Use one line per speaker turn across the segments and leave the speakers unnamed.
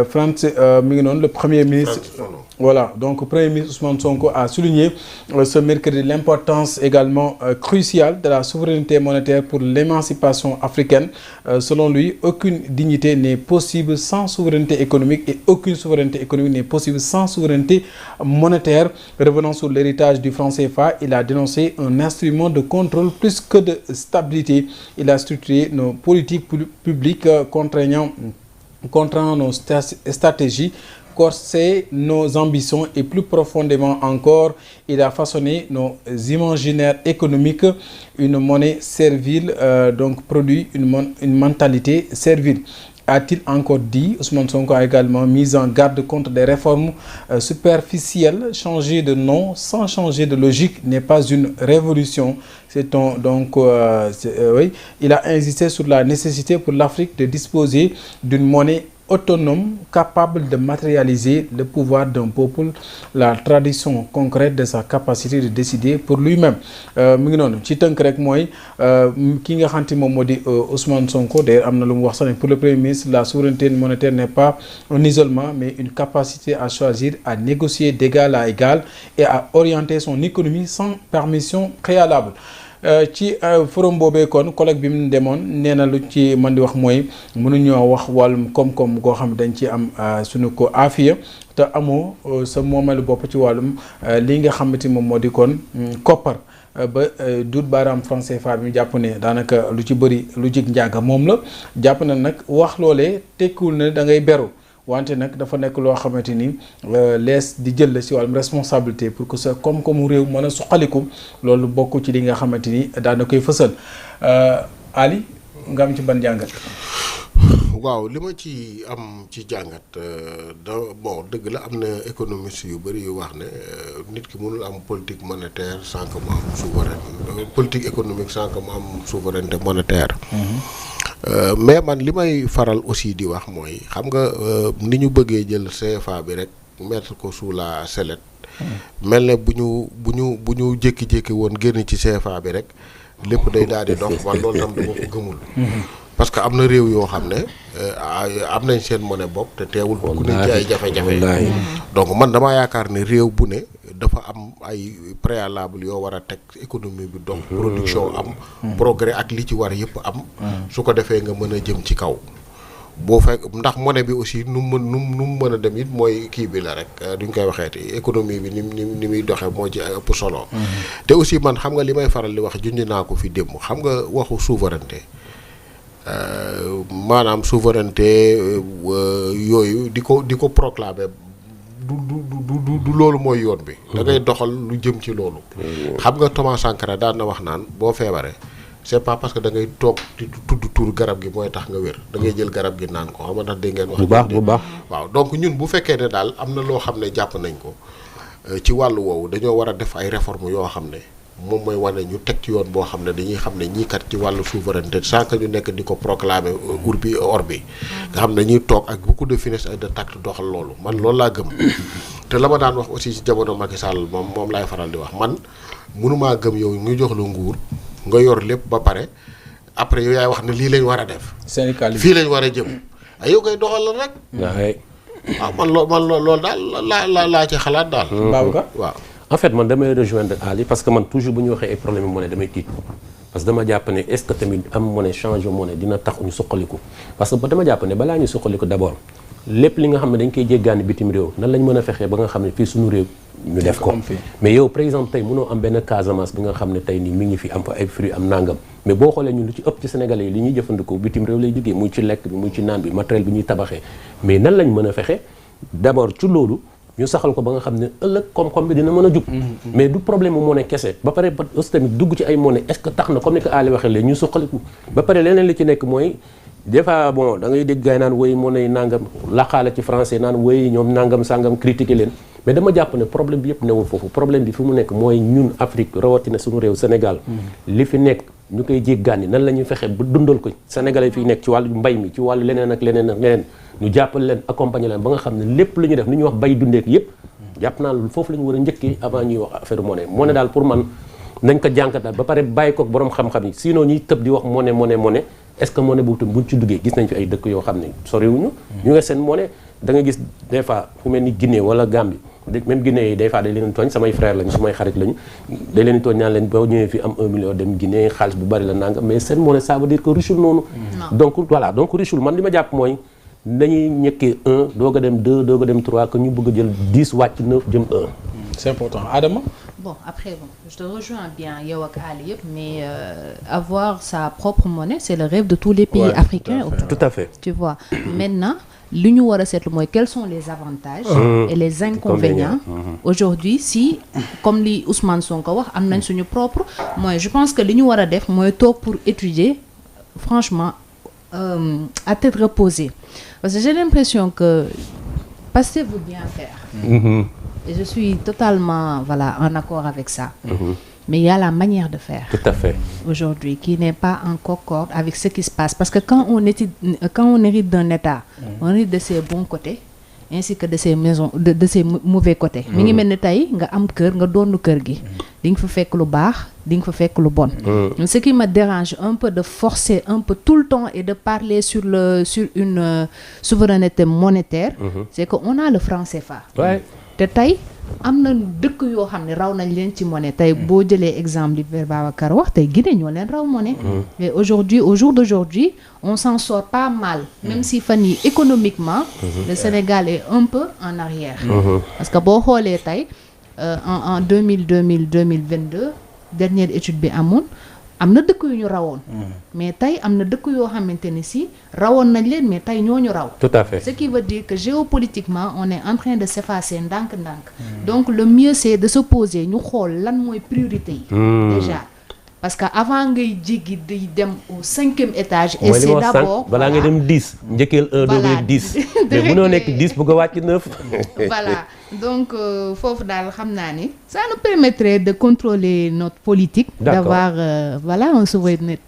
France mi ngi noonu le premier ministre voilà donc premier ministre Ousmane Sonko a souligné ce mercredi l'importance également cruciale de la souveraineté monétaire pour l'émancipation africaine. Selon lui, aucune dignité n'est possible sans souveraineté économique et aucune souveraineté économique n'est possible sans souveraineté monétaire. Revenant sur l'héritage du franc CFA, il a dénoncé un instrument de contrôle plus que de stabilité. Il a structuré nos politiques publiques contraignant nos stratégies, corser nos ambitions et plus profondément encore, il a façonné nos imaginaires économiques. Une monnaie servile donc produit une mentalité servile. A-t-il encore dit? Ousmane Sonko a également mis en garde contre des réformes superficielles. Changer de nom sans changer de logique n'est pas une révolution. Oui, il a insisté sur la nécessité pour l'Afrique de disposer d'une monnaie autonome, capable de matérialiser le pouvoir d'un peuple, la tradition concrète de sa capacité de décider pour lui-même. mu ngi noonu ci tënk rek mooy ki nga xamante moom moo di Ousmane Sonko d'ailleurs am na lu mu wax sax ne pour le premier ministre la souveraineté monétaire n'est pas un isolement mais une capacité à choisir, à négocier d'égal à égal et à orienter son économie sans permission préalable. ci forum boobee kon collègue bi mu demoon nee na lu ci mën di wax mooy mënuñoo wax wàllum koom-koom goo xam dañ ci am suñu ko aafiya te amoo sa moomeelu bopp ci wàllum li nga xamante moom moo di kon koppar ba duut baaraam franc CFA bi ñu jàpp ne daanaka lu ci bëri lu jig njàgga moom la jàpp na nag wax loolee tekkiwul ne da ngay beru wante nag dafa nekk loo xamante ni lees di jël la si wàllum responsabilité pour que sa koom-koomu réew mën a suqaliku loolu bokk ci li nga xamante ni daana koy fësal Ali nga am ci ban jàngat.
waaw li ma ci am ci jàngat dëgg la am na économistes yu bëri yu wax ne nit ki mënul am politique monétaire sans que mu am souveraineté politique économique sans que mu am souveraineté monétaire. Mais man li may faral aussi di wax mooy xam nga ni ñu bëggee jël CFA bi rek mettre ko sous la sellette. mel ne bu ñu jékki-jékki woon génn ci CFA bi rek lépp day daal di dox wala loolu tam dama ko gëmul. parce que am na réew yoo xam ne am nañ seen monnaie bopp te teewul ku ne ci ay jafe-jafe. donc man damaa yaakaar ne réew bu ne dafa am ay préalable yoo war a teg économie bi donc production am progrès ak li ci war yëpp am su ko defee nga mën a jëm ci kaw boo fekk ndax monnaie bi aussi nu mu mën a dem it mooy kii bi la rek duñ koy waxeeti économie bi ni muy doxee moo ci ëpp solo te aussi man xam nga li may faral di wax junj naa ko fi démb xam nga waxu souveraineté maanaam souveraineté yooyu di ko proclamer du loolu mooy yoon bi da ngay doxal lu jëm ci loolu xam nga Thomas Sankara daan na wax naan boo feebaree c'est pas parce que da ngay toog di tudd tur garab gi mooy tax nga wér da ngay jël garab gi naan ko xam nga ndax dégg ngeen wax bu baax waaw donc ñun bu fekkee ne daal am na loo xam ne jàpp nañ ko ci wàllu woowu dañoo war a def ay réformes yoo xam ne moom mooy wane ñu teg ci yoon boo xam ne dañuy xam ne ñii kat ci wàllu souveraineté sans que ñu nekk di ko proclamer urbi orbi nga xam ne ñuy toog ak beaucoup de finesse et de tact doxal loolu man loolu laa gëm te la ma daan wax aussi ci jamono Macky Sall moom laay faral di wax man mënumaa gëm yow ñu jox la nguur nga yor lépp ba pare après yow yaay wax ne lii lañ war a def fii lañ war a jëm ay yow koy doxal la rek waaw man loolu daal laa ci xalaat daal waaw
en fait man damay rejoindre Ali parce que man toujours bu ñu waxee ay problème monnaie damay tiit parce que dama jàpp ne est-ce que tamit am monnaie changer monnaie dina tax ñu suqaliku parce que dama jàpp ne balaa ñu suqaliku d'abord lépp li nga xam ne dañ koy jéggaani bitim réew nan lañ mën a fexee ba nga xam ne fii suñu réew ñu def ko mais yow par exemple tey mënoo am benn Casamance bi nga xam ne tey nii mi ngi fi am fa ay fruits am nangam mais boo xoolee ñun lu ci ëpp ci Sénégalais yi li ñuy jëfandikoo bitim réew lay jógee muy ci lekk bi muy ci naan bi matériel bi ñuy tabaxee mais nan lañ mën a fexe d'abord ci loolu ñu saxal ko ba nga xam ne ëllëg koom-koom bi dina mën a jub mais du problème mu monnaie kese ba pare aussi tamit dugg ci ay monnaie est-ce que tax na comme ni ko Ali waxee léegi ñu suqaliku ba pare leneen li ci nekk mooy des fois bon da ngay dégg gars yi naan woy monnaie yi nangam laqaala ci français naan woy ñoom nangam sangam critiquer leen mais dama jàpp ne problème bi yëpp newul foofu problème bi fi mu nekk mooy ñun Afrique rawatina suñu réew Sénégal li fi nekk ñu koy jéggaani nan la ñuy fexe ba dundal ko Sénégalais fi nekk ci wàllu mbay mi ci wàllu leneen ak leneen ak leneen ñu jàppal leen accompagner leen ba nga xam ne lépp lu ñuy def ni ñuy wax bay dundeek yëpp jàpp naa loolu foofu la ñu war a njëkkee avant ñuy wax affaire monnaie daal pour man nañ ko jànkat daal ba pare bàyyi ko borom xam-xam yi sinon ñuy tëb di wax monnaie est-ce que monnaie boobu tam buñ ci duggee gis nañ fi ay dëkk yoo xam ne soriwuñu ñu nga seen monnaie da nga gis des fois fu mel ni Guinée wala Gambie même Guinée yi des fois day leen tooñ samay frère lañu samay xarit lañu day leen tooñ naan leen boo ñëwee fi am 1 million dem Guinée xaalis bu bari la nanga mais seen monnaie ça veut dire que richul noonu donc voilà donc richul man li ma jàpp mooy dañuy ñekkee 1 doog a dem 2 doog a dem 3 que ñu bëgg a jël 10 wàcc 9 jëm 1
c'est important Adama.
Bon, après, bon, je te rejoins bien, Yawak Ali, mais avoir sa propre monnaie, c'est le rêve de tous les pays africains.
Tout à fait.
Tu vois. Maintenant, l'Union Européenne, quels sont les avantages et les inconvénients aujourd'hui si, comme les Ousmane Sonko wax, am nañ suñu propre, moi, je pense que l'Union Européenne, moi, pour étudier, franchement, à tête reposée. Parce que j'ai l'impression que Pastef veut bien faire. Et je suis totalement en accord avec ça. Mais il y a la manière de faire.
Tout à fait.
Aujourd'hui, qui n'est pas en concorde avec ce qui se passe. Parce que quand on hérite d'un État, on hérite de ses bons côtés, ainsi que de ses de ses mauvais côtés. Mi ngi mel ni tey nga am kër nga doonu kër gi. Di nga fa fekk lu baax, di nga fa fekk lu bon. Ce qui me dérange un peu de forcer un peu tout le temps et de parler sur une souveraineté monétaire, c'est qu'on a le franc CFA.
Ouais.
te tey am na dëkk yoo xam ne raw nañ leen ci monnaie tey boo jëlee exemple li Babacar wax tey Guinée ñoo leen raw monnaie. Mais aujourd'hui au jour d'aujourd'hui on s'en sort pas mal même si fan yi économiquement le Sénégal est un peu en arrière parce que boo xoolee tey en 2022 dernière étude bi amoon am na dëkk yu ñu rawoon mais tey am na dëkk yoo xamante ni si rawoon nañ leen mais tey ñoo ñu raw.
Tout à fait.
Ce qui veut dire que géopolitiquement on est en train de s'effacer ndànk-ndànk. Donc le mieux c'est de se poser ñu xool lan mooy priorité yi. Déjà parce que avant ngay jéggi di dem au 5e étage. et c'est d'abord
balaa ngay dem 10 njëkkeel 1 doog 10. mais mënoo nekk 10 bëgg a wàcc 9.
Voilà donc foofu daal xam naa ni ça nous permettrait de contrôler notre politique. D'avoir une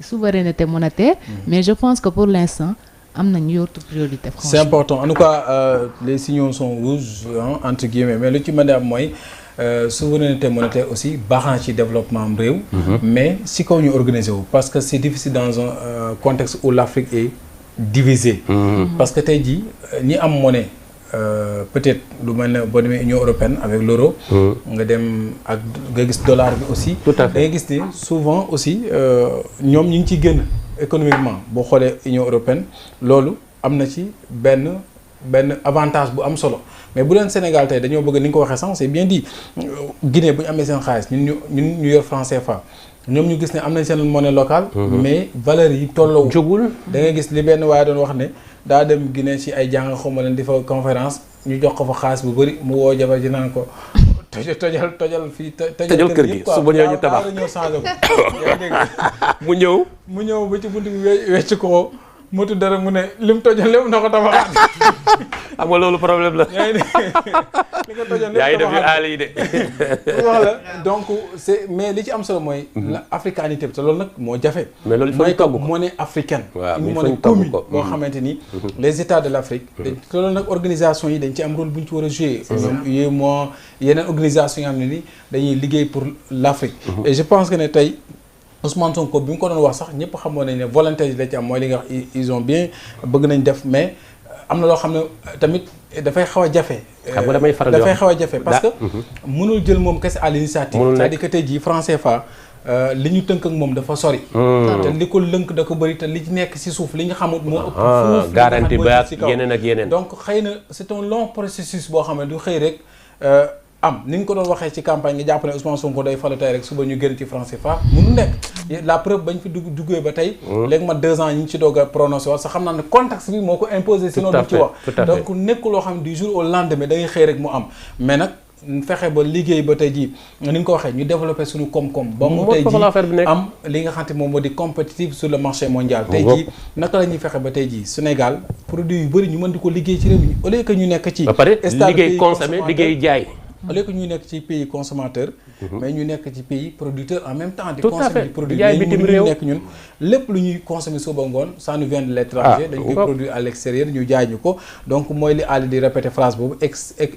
souveraineté monétaire. Mais je pense que pour l'instant am nañu autre priorité.
C'est important en tout cas les signaux sont rouges entre guillemets mais lu ci mën a am mooy. Souveraineté monétaire aussi baax na ci développement am réew. Mais si kaw ñu organiser wu parce que c'est difficile dans un contexte où l'Afrique est divisée. Parce que tey jii ñi am monnaie peut-être lu mel ne boo demee Union européenne avec l'euro. nga dem ak nga gis dollar bi aussi.
Tout à fait
da nga gis ne souvent aussi ñoom ñu ngi ciy génn économiquement boo xoolee Union européenne loolu am na ci benn avantage bu am solo. Mais bu leen Sénégal tey dañoo bëgg ni nga ko waxee sànq c'est bien dit Guinée bu ñu amee seen xaalis ñun ñu yor franc CFA ñoom ñu gis ne am nañ seen monnaie locale. mais valeur yi tolloo.
jógul
da ngay gis li benn waaye doon wax ne daa dem Guinée ci ay jàng xaw ma leen di fa conférence ñu jox ko fa xaalis bu bëri mu woo jabar ji naan ko tojal fii.
tojal kër gi suba ñëw ñu tabax
ñëw changé ko. mu ñëw ba ci buntu bi wecc ko. motu dara mu ne lim tojal lépp na ko tabaxaat.
xam nga loolu problème la.
li nga tojal lépp
yaa ngi def yu aal yi de.
wax la donc c'est mais li ci am solo mooy. la africanité bi te loolu nag moo jafe.
mais loolu il faut ñu togg ko
monnaie africaine.
waaw
une monnaie commune boo xamante ni. les états de l'Afrique. te loolu nag organisation yi dañ ci am rôle bu ñu ci war a jouer. UEMOA yeneen organisation yi nga xam ne ni dañuy liggéey pour l'Afrique. et je pense que ne tey. Ousmane Sonko bi mu ko doon wax sax ñëpp xamoon nañ ne volonté yi la ci am mooy li nga wax ils ont bien bëgg nañ def mais am na loo xam ne tamit dafay xaw a jafe.
xam nga damay faral
dafay xaw a jafe parce que mënul jël moom kese à l'initiative. c'est-à-dire que tey jii franc CFA li ñu tënk ak moom dafa sori. te li ko lënk da ko bëri te li ci nekk ci suuf li nga xamut moo ëpp. fuuf
garantie ba yeneen ak yeneen.
donc xëy na c'est un long processus boo xam ne du xëy rek. ni nga ko doon waxee ci campagne nga jàpp ne Ousmane Sonko day falu tey rek suba ñu gën ci franc CFA mënu nekk la preuve bañ fi duggee ba tey léegi ma 2 ans ñu ngi ci doog a prononcé wax sax xam naa ne contexte bi moo ko imposé sinon du ci wax donc nekku loo xam ne du jour au lendemain da ngay xëy rek mu am mais nag fexe ba liggéey ba tey jii ni nga ko waxee ñu développé suñu koom-koom ba mu tey jii am li nga xam te moom moo di compétitif sur le marché mondial tey jii naka la ñuy fexe ba tey jii Sénégal produit yu bëri ñu mën di ko liggéey ci réew mi au lieu que ñu nekk ci
ba pare liggéey consommé liggéey jaay
au lieu que ñuy nekk ci pays consommateur mais ñu nekk ci pays producteur en même temps di
Tout à
consommer
fait.
di produire
Jaay
mais
bitim
ñu
réew.
nekk ñun lépp lu ñuy consommer suba ngoon ça nous vient de l'étranger dañ koy produire à l'extérieur ñu jaay ñu ko donc mooy li Ali di répéter phrase boobu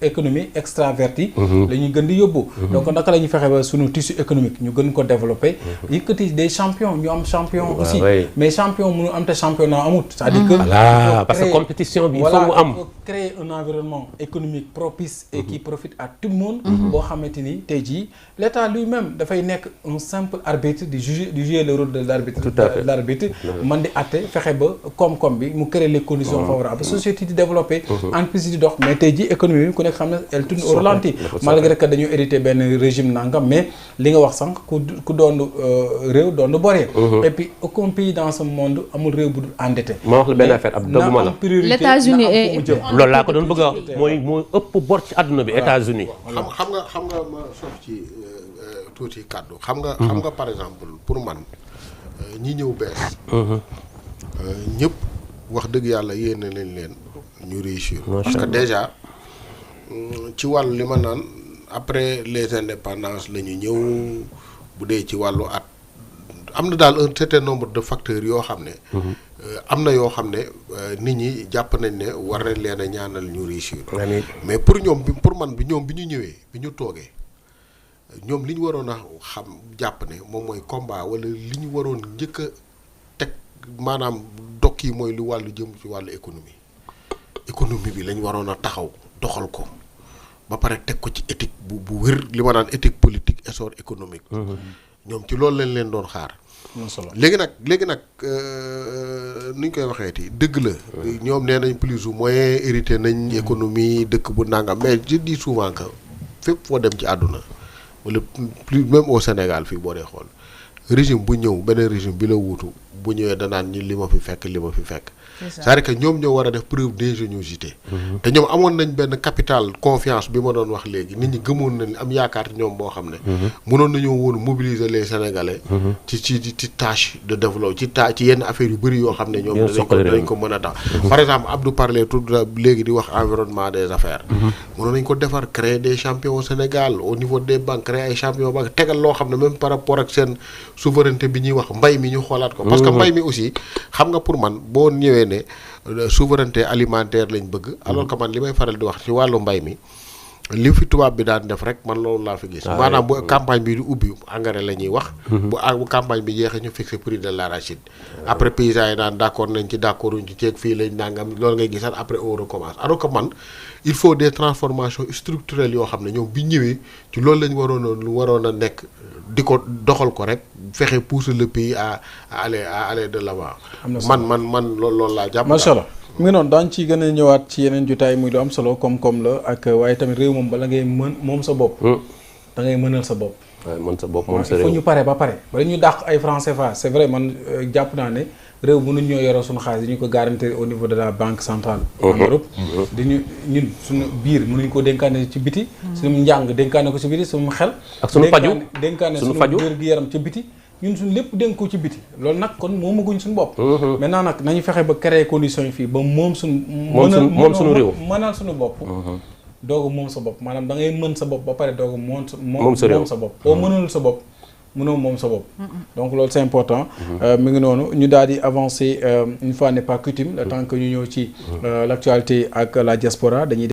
économie extravertie la ñuy gën di yóbbu donc naka la ñuy fexe ba suñu tissu économique ñu gën ko développer yëkkati des champions ñu am champion aussi mais champion mënu am te championnat amut c'est-à-dire que
voilà parce que compétition bi il faut mu am
il faut créer un environnement économique propice et qui profite à tout le monde boo xamante ni tey jii l'État lui-même dafay nekk un simple arbitre di jouer le rôle de l'arbitre man di atte fexe ba koom-koom bi mu créer les conditions favorables société di développer entreprise di dox mais tey jii économie bi ku nekk xam ne elle tourne au ralenti malgré que dañu hérité benn régime nangam mais li nga wax sànq ku doon réew doon boree et puis aucun pays dans ce monde amul réew bu dul endetté
ma wax la benn affaire ab dogguma la
l'États-Unis
loolu laa ko doon bëgg a wax mooy ëpp bor ci àdduna bi États-Unis
xam nga ma sof ci tuuti kàddu xam nga par exemple pour man ñi ñëw bees ñëpp wax dëgg yàlla yéene leen ñu réussir parce que déjà ci wàllu li ma naan après les indépendances la ñu ñëw bu dee ci wàllu at am na daal un certain nombre de facteurs yoo xam ne am na yoo xam ne nit ñi jàpp nañ ne war nañ leen a ñaanal ñu réussir mais pour ñoom pour man bi ñu ñëwee bi ñu toogee ñoom li ñu waroon a xam jàpp ne moom mooy combat wala li ñu waroon njëkk a teg maanaam dokk yi mooy lu wàllu jëm ci wàllu économie bi lañ waroon a taxaw doxal ko ba pare teg ko ci éthique bu wér li ma naan éthique politique essor économique ñoom ci loolu lañ leen doon xaar léegi nag ni ñu koy waxeeti dëgg la ñoom nee nañ plus ou moins hérité nañ économie dëkk bu nangam mais je dis souvent que fépp foo dem ci àdduna wala plus même au Sénégal fii boo dee xool régime bu ñëw beneen régime bi la wuutu bu ñëwee danaan ñi li ma fi fekk c'est-à-dire que ñoom ñoo war a def preuve d'ingéniosité te ñoom amoon nañ benn capital confiance bi ma doon wax léegi nit ñi gëmoon nañ am yaakaar ñoom boo xam ne mënoon nañoo woon mobiliser les Sénégalais ci tâche de développement ci yenn affaires yu bëri yoo xam ne ñoom dañ ko mën a tax par exemple Abdou parlait tout léegi di wax environnement des affaires mënoon nañ ko defar créer des champions au Sénégal au niveau des banques créer ay champions banques tegal loo xam ne même par rapport ak seen souveraineté bi ñuy wax mbay mi ñu xoolaat ko parce que mbay mi aussi xam nga pour man boo ñëwee ne souveraineté alimentaire lañ bëgg alors que man li may faral di wax ci wàllu mbay mi li fi tubaab bi daan def rek man loolu laa fi gis maanaam bu campagne bi di ubbi engrais la ñuy wax bu campagne bi jeexee ñu fixé prix de l'arachide après paysans yi naan d'accord nañ ci d'accorduñ ci ceeg fii lañ nangam loolu ngay gisaat après on recommence alors que man il faut des transformations structurelles yoo xam ne ñoom bi ñëwee ci loolu lañ waroon a nekk di ko doxal ko rek fexe pousser le pays à aller de l'avant man loolu laa jàpp
macha allah mu ngi noonu daañu ci gën a ñëwaat ci yeneen jotaay muy lu am solo koom-koom la ak waaye tamit réew moom bala ngay moom sa bopp da ngay mënal sa bopp
mën sa bopp moom sa réew
il faut ñu pare ba pare bala ñu dàq ay francs CFA c'est vrai man jàpp naa ne réew mënuñ ñoo yoroo suñu xaalis di ñu ko garantir au niveau de la banque centrale en Europe ñun suñu biir mënuñ ko dénkaane ci biti suñu njàng dénkaane ko ci biti suñu xel
ak suñu faju
dénkaane suñu wér-gu-yaram ci biti ñun suñu lépp dénk ko ci biti loolu nag kon moomaguñ suñu bopp maintenant nag nañu fexe ba créer conditions yi fii ba moom suñu
réew
mënal suñu bopp dooga moom sa bopp maanaam da ngay mën sa bopp ba pare dooga moom sa bopp boo mënul sa bopp mënoo moom sa bopp donc loolu c'est important mi ngi noonu ñu daal di avancer une fois n'est pas coutume le temps que ñu ñëw ci l'actualité ak la diaspora dañuy